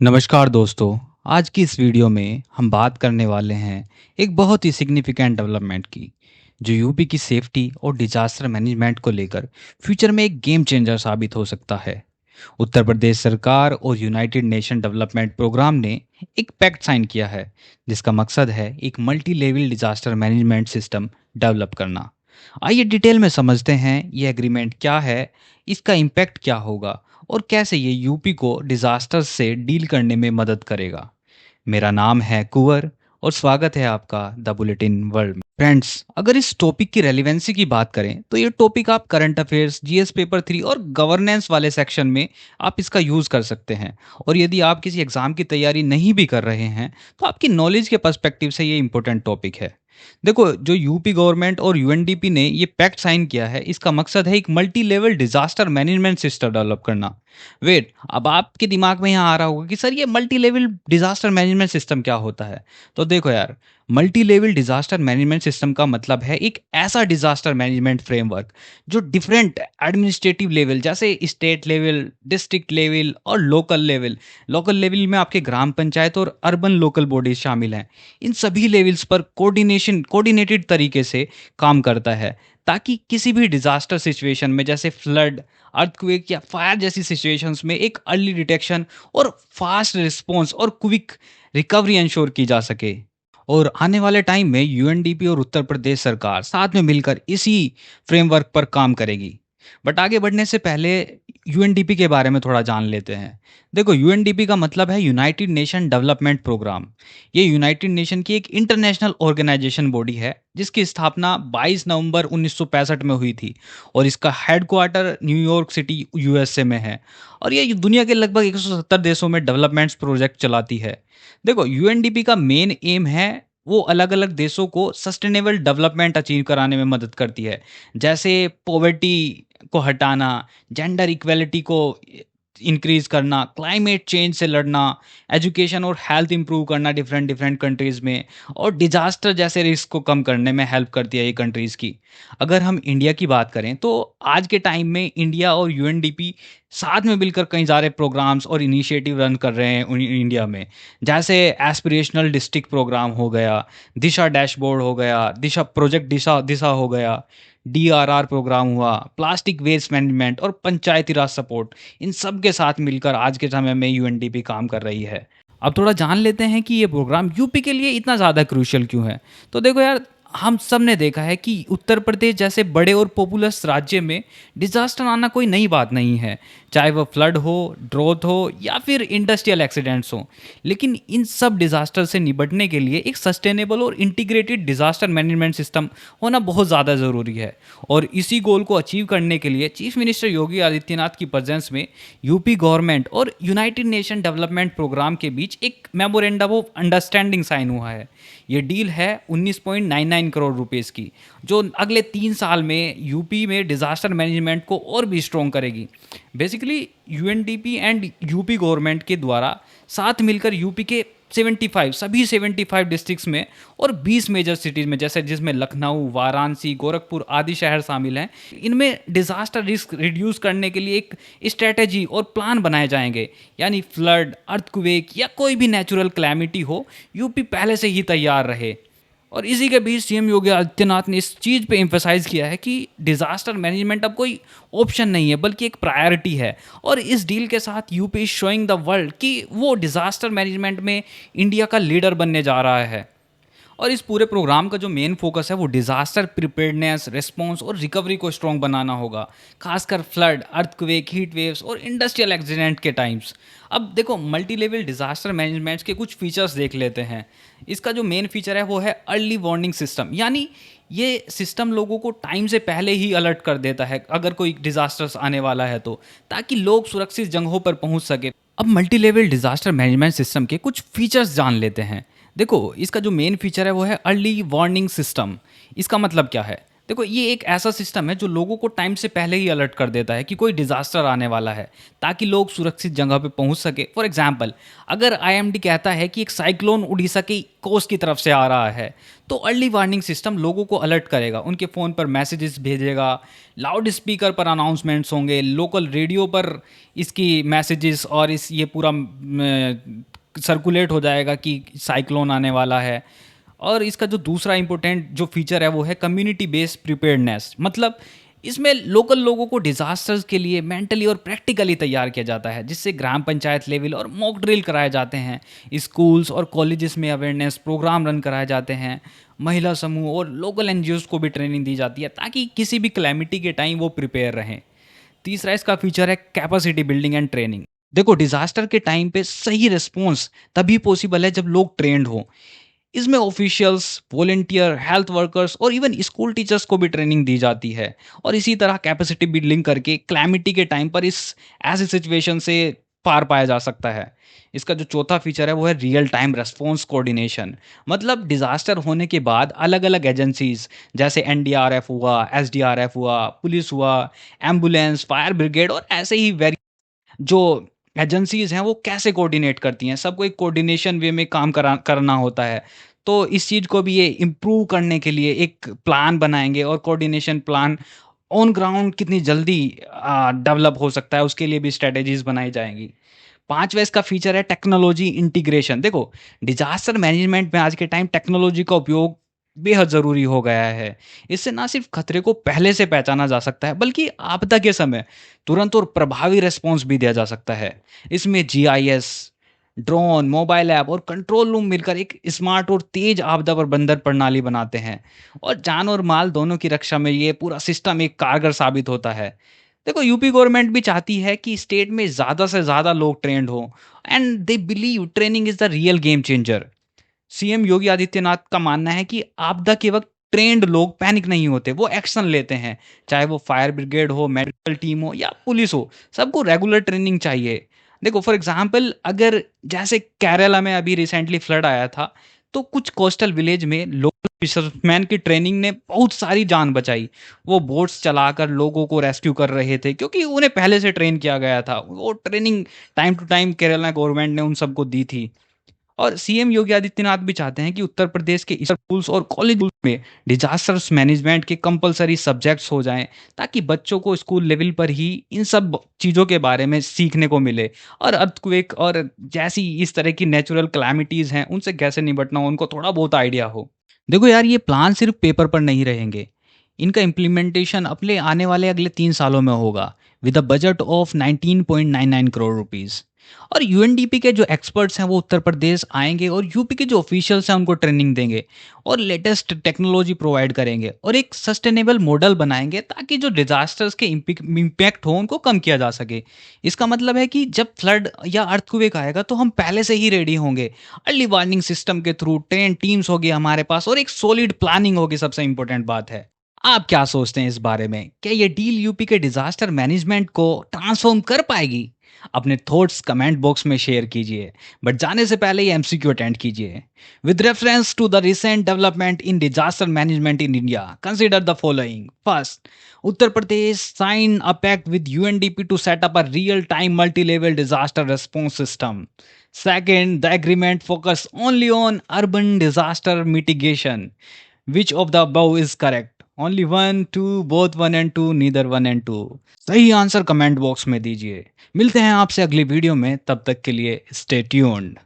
नमस्कार दोस्तों। आज की इस वीडियो में हम बात करने वाले हैं एक बहुत ही सिग्निफिकेंट डेवलपमेंट की, जो यूपी की सेफ्टी और डिजास्टर मैनेजमेंट को लेकर फ्यूचर में एक गेम चेंजर साबित हो सकता है। उत्तर प्रदेश सरकार और यूनाइटेड नेशन डेवलपमेंट प्रोग्राम ने एक पैक्ट साइन किया है, जिसका मकसद है एक multi level disaster management system develop करना। आइए डिटेल में समझते हैं ये एग्रीमेंट क्या है, इसका इम्पैक्ट क्या होगा और कैसे ये यूपी को डिजास्टर से डील करने में मदद करेगा। मेरा नाम है कुंवर और स्वागत है आपका द बुलेटिन वर्ल्ड में। फ्रेंड्स, अगर इस टॉपिक की रेलिवेंसी की बात करें तो ये टॉपिक आप करंट अफेयर्स, जीएस पेपर 3 और गवर्नेंस वाले सेक्शन में आप इसका यूज कर सकते हैं। और यदि आप किसी एग्जाम की तैयारी नहीं भी कर रहे हैं तो आपकी नॉलेज के पर्सपेक्टिव से ये इंपॉर्टेंट टॉपिक है। देखो, जो यूपी गवर्नमेंट और यूएनडीपी ने ये पैक्ट साइन किया है, इसका मकसद है एक multi level disaster management system develop करना। वेट, अब आपके दिमाग में यहाँ आ रहा होगा कि सर ये multi level disaster management system क्या होता है। तो देखो यार, multi level disaster management system का मतलब है एक ऐसा डिजास्टर मैनेजमेंट फ्रेमवर्क जो डिफरेंट एडमिनिस्ट्रेटिव लेवल जैसे स्टेट लेवल, डिस्ट्रिक्ट लेवल और लोकल लेवल में आपके ग्राम पंचायत और अर्बन लोकल बॉडीज शामिल हैं, इन सभी लेवल्स पर कोऑर्डिनेटेड तरीके से काम करता है, ताकि किसी भी डिजास्टर सिचुएशन में जैसे फ्लड, अर्थक्वेक या फायर जैसी सिचुएशंस में एक अर्ली डिटेक्शन और फास्ट रिस्पॉन्स और क्विक रिकवरी इंश्योर की जा सके। और आने वाले टाइम में यूएनडीपी और उत्तर प्रदेश सरकार साथ में मिलकर इसी फ्रेमवर्क पर काम करेगी। बट आगे बढ़ने से पहले यूएनडीपी के बारे में थोड़ा जान लेते हैं। देखो, यूएनडीपी का मतलब है यूनाइटेड नेशन डेवलपमेंट प्रोग्राम। ये यूनाइटेड नेशन की एक इंटरनेशनल ऑर्गेनाइजेशन बॉडी है, जिसकी स्थापना 22 नवंबर 1965 में हुई थी और इसका हेडक्वार्टर न्यूयॉर्क सिटी यूएसए में है। और ये दुनिया के लगभग 170 देशों में डेवलपमेंट्स प्रोजेक्ट चलाती है। देखो, यूएनडीपी का मेन एम है वो अलग अलग देशों को सस्टेनेबल डेवलपमेंट अचीव कराने में मदद करती है, जैसे पॉवर्टी को हटाना, जेंडर इक्वेलिटी को इंक्रीज करना, क्लाइमेट चेंज से लड़ना, एजुकेशन और हेल्थ इंप्रूव करना डिफरेंट डिफरेंट कंट्रीज में, और डिजास्टर जैसे रिस्क को कम करने में हेल्प करती है ये कंट्रीज की। अगर हम इंडिया की बात करें तो आज के टाइम में इंडिया और यूएनडीपी साथ में मिलकर कई सारे प्रोग्राम्स और इनिशिएटिव रन कर रहे हैं इंडिया में, जैसे एस्पिरेशनल डिस्ट्रिक्ट प्रोग्राम हो गया, दिशा डैशबोर्ड हो गया, दिशा प्रोजेक्ट दिशा दिशा हो गया, डीआरआर प्रोग्राम हुआ, प्लास्टिक वेस्ट मैनेजमेंट और पंचायती राज सपोर्ट। इन सब के साथ मिलकर आज के समय में यूएनडीपी काम कर रही है। अब थोड़ा जान लेते हैं कि ये प्रोग्राम यूपी के लिए इतना ज़्यादा क्रूशियल क्यों है। तो देखो यार, हम सब ने देखा है कि उत्तर प्रदेश जैसे बड़े और पॉपुलस राज्य में डिजास्टर आना कोई नई बात नहीं है, चाहे वह फ्लड हो, ड्रॉथ हो या फिर इंडस्ट्रियल एक्सीडेंट्स हो। लेकिन इन सब डिजास्टर से निपटने के लिए एक सस्टेनेबल और इंटीग्रेटेड डिजास्टर मैनेजमेंट सिस्टम होना बहुत ज़्यादा ज़रूरी है। और इसी गोल को अचीव करने के लिए चीफ मिनिस्टर योगी आदित्यनाथ की प्रेजेंस में यूपी गवर्नमेंट और यूनाइटेड नेशन डेवलपमेंट प्रोग्राम के बीच एक मेमोरेंडम ऑफ अंडरस्टैंडिंग साइन हुआ है। ये डील है 19.99 करोड़ रुपीस की, जो अगले 3 साल में यूपी में डिजास्टर मैनेजमेंट को और भी स्ट्रॉन्ग करेगी। Basically UNDP and UP government के द्वारा साथ मिलकर यूपी के 75 डिस्ट्रिक्ट्स में और 20 मेजर सिटीज़ में, जैसे जिसमें लखनऊ, वाराणसी, गोरखपुर आदि शहर शामिल हैं, इनमें डिज़ास्टर रिस्क रिड्यूस करने के लिए एक स्ट्रेटजी और प्लान बनाए जाएंगे। यानी फ्लड, अर्थक्वेक या कोई भी नेचुरल क्लैमिटी हो, यूपी पहले से ही तैयार रहे। और इसी के बीच सीएम योगी आदित्यनाथ ने इस चीज़ पे एम्फेसाइज किया है कि डिज़ास्टर मैनेजमेंट अब कोई ऑप्शन नहीं है, बल्कि एक प्रायोरिटी है। और इस डील के साथ UP is showing the world कि वो डिज़ास्टर मैनेजमेंट में इंडिया का लीडर बनने जा रहा है। और इस पूरे प्रोग्राम का जो मेन फोकस है वो डिज़ास्टर प्रिपेयर्डनेस, रिस्पॉन्स और रिकवरी को स्ट्रॉन्ग बनाना होगा, खासकर फ्लड, अर्थक्वेक, हीट वेव्स और इंडस्ट्रियल एक्सीडेंट के टाइम्स। अब देखो, मल्टी लेवल डिज़ास्टर मैनेजमेंट के कुछ फीचर्स देख लेते हैं। इसका जो मेन फीचर है वो है अर्ली वार्निंग सिस्टम। यानी ये सिस्टम लोगों को टाइम से पहले ही अलर्ट कर देता है अगर कोई डिज़ास्टर्स आने वाला है तो, ताकि लोग सुरक्षित जगहों पर पहुंच सके। अब multi level disaster management system के कुछ फीचर्स जान लेते हैं। देखो, इसका जो मेन फीचर है वो है अर्ली वार्निंग सिस्टम। इसका मतलब क्या है? देखो, ये एक ऐसा सिस्टम है जो लोगों को टाइम से पहले ही अलर्ट कर देता है कि कोई डिज़ास्टर आने वाला है, ताकि लोग सुरक्षित जगह पे पहुंच सके। फॉर एग्जांपल, अगर आईएमडी कहता है कि एक साइक्लोन उड़ीसा की कोस्ट की तरफ से आ रहा है, तो अर्ली वार्निंग सिस्टम लोगों को अलर्ट करेगा, उनके फ़ोन पर मैसेजेस भेजेगा, लाउड स्पीकर पर अनाउंसमेंट्स होंगे, लोकल रेडियो पर इसकी मैसेजेस और इस ये पूरा सर्कुलेट हो जाएगा कि साइक्लोन आने वाला है। और इसका जो दूसरा इंपॉर्टेंट जो फीचर है वो है कम्युनिटी बेस्ड प्रिपेयर्डनेस। मतलब इसमें लोकल लोगों को डिजास्टर्स के लिए मेंटली और प्रैक्टिकली तैयार किया जाता है, जिससे ग्राम पंचायत लेवल और मॉक ड्रिल कराए जाते हैं, स्कूल्स और कॉलेजेस में अवेयरनेस प्रोग्राम रन कराए जाते हैं, महिला समूह और लोकल एनजीओज को भी ट्रेनिंग दी जाती है ताकि किसी भी क्लैमिटी के टाइम वो प्रिपेयर रहें। तीसरा इसका फीचर है कैपेसिटी बिल्डिंग एंड ट्रेनिंग। देखो, डिजास्टर के टाइम पे सही रिस्पॉन्स तभी पॉसिबल है जब लोग ट्रेंड हो। इसमें ऑफिशियल्स, वॉलंटियर, हेल्थ वर्कर्स और इवन स्कूल टीचर्स को भी ट्रेनिंग दी जाती है। और इसी तरह कैपेसिटी बिल्डिंग करके क्लैमिटी के टाइम पर इस ऐसे सिचुएशन से पार पाया जा सकता है। इसका जो चौथा फीचर है वो है रियल टाइम रेस्पॉन्स कोऑर्डिनेशन। मतलब डिजास्टर होने के बाद अलग अलग एजेंसीज जैसे एनडीआरएफ हुआ, एसडीआरएफ हुआ, पुलिस हुआ, एम्बुलेंस, फायर ब्रिगेड और ऐसे ही जो एजेंसीज हैं वो कैसे कोऑर्डिनेट करती हैं, सबको एक कोऑर्डिनेशन वे में काम करना होता है। तो इस चीज़ को भी ये इम्प्रूव करने के लिए एक प्लान बनाएंगे, और कोऑर्डिनेशन प्लान ऑन ग्राउंड कितनी जल्दी डेवलप हो सकता है उसके लिए भी स्ट्रेटेजीज बनाई जाएंगी। पांचवा इसका फीचर है टेक्नोलॉजी इंटीग्रेशन। देखो, डिजास्टर मैनेजमेंट में आज के टाइम टेक्नोलॉजी का उपयोग बेहद ज़रूरी हो गया है। इससे ना सिर्फ खतरे को पहले से पहचाना जा सकता है, बल्कि आपदा के समय तुरंत और प्रभावी रिस्पॉन्स भी दिया जा सकता है। इसमें जीआईएस, ड्रोन, मोबाइल ऐप और कंट्रोल रूम मिलकर एक स्मार्ट और तेज आपदा प्रबंधन प्रणाली बनाते हैं, और जान और माल दोनों की रक्षा में ये पूरा सिस्टम एक कारगर साबित होता है। देखो, यूपी गवर्नमेंट भी चाहती है कि स्टेट में ज़्यादा से ज़्यादा लोग ट्रेंड हो, and they believe training is the real game changer. CM Yogi Adityanath का मानना है कि आपदा के वक्त ट्रेंड लोग पैनिक नहीं होते, वो एक्शन लेते हैं। चाहे वो फायर ब्रिगेड हो, मेडिकल टीम हो या पुलिस हो, सबको रेगुलर ट्रेनिंग चाहिए। देखो, फॉर एग्जांपल, अगर जैसे केरला में अभी रिसेंटली फ्लड आया था, तो कुछ कोस्टल विलेज में लोकल फिशरमैन की ट्रेनिंग ने बहुत सारी जान बचाई। वो बोट्स चलाकर लोगों को रेस्क्यू कर रहे थे क्योंकि उन्हें पहले से ट्रेन किया गया था। वो training time to time Kerala government ने उन सबको दी थी। और सीएम योगी आदित्यनाथ भी चाहते हैं कि उत्तर प्रदेश के स्कूल्स और कॉलेज में डिजास्टर्स मैनेजमेंट के कंपलसरी सब्जेक्ट्स हो जाएं, ताकि बच्चों को स्कूल लेवल पर ही इन सब चीज़ों के बारे में सीखने को मिले, और अर्थक्वेक और जैसी इस तरह की नेचुरल क्लैमिटीज़ हैं उनसे कैसे निपटना हो उनको थोड़ा बहुत आइडिया हो। देखो यार, ये प्लान सिर्फ पेपर पर नहीं रहेंगे। इनका इम्प्लीमेंटेशन अपने आने वाले अगले 3 सालों में होगा, with a budget of 19.99 crore rupees. और यूएनडीपी के जो एक्सपर्ट्स हैं वो उत्तर प्रदेश आएंगे, और यूपी के जो ऑफिशियल्स हैं उनको ट्रेनिंग देंगे, और लेटेस्ट टेक्नोलॉजी प्रोवाइड करेंगे, और एक सस्टेनेबल मॉडल बनाएंगे ताकि जो डिजास्टर्स के इम्पैक्ट हो उनको कम किया जा सके। इसका मतलब है कि जब फ्लड या अर्थक्वेक आएगा तो हम पहले से ही रेडी होंगे। अर्ली वार्निंग सिस्टम के थ्रू ट्रेन टीम्स होगी हमारे पास, और एक सॉलिड प्लानिंग होगी, सबसे इंपॉर्टेंट बात है। आप क्या सोचते हैं इस बारे में? क्या ये डील यूपी के डिजास्टर मैनेजमेंट को ट्रांसफॉर्म कर पाएगी? अपने थॉट्स कमेंट बॉक्स में शेयर कीजिए, बट जाने से पहले ये एमसीक्यू अटेंड कीजिए। With reference to the recent development in disaster management in India, consider the following. First, Uttar Pradesh sign a pact with UNDP to set up a real time multi level disaster response system. Second, the agreement focus only on urban disaster mitigation. Which of the above is correct? Only one, two, both one and two, neither one and two. सही answer comment box में दीजिए। मिलते हैं आपसे अगली video में, तब तक के लिए स्टे ट्यून्ड।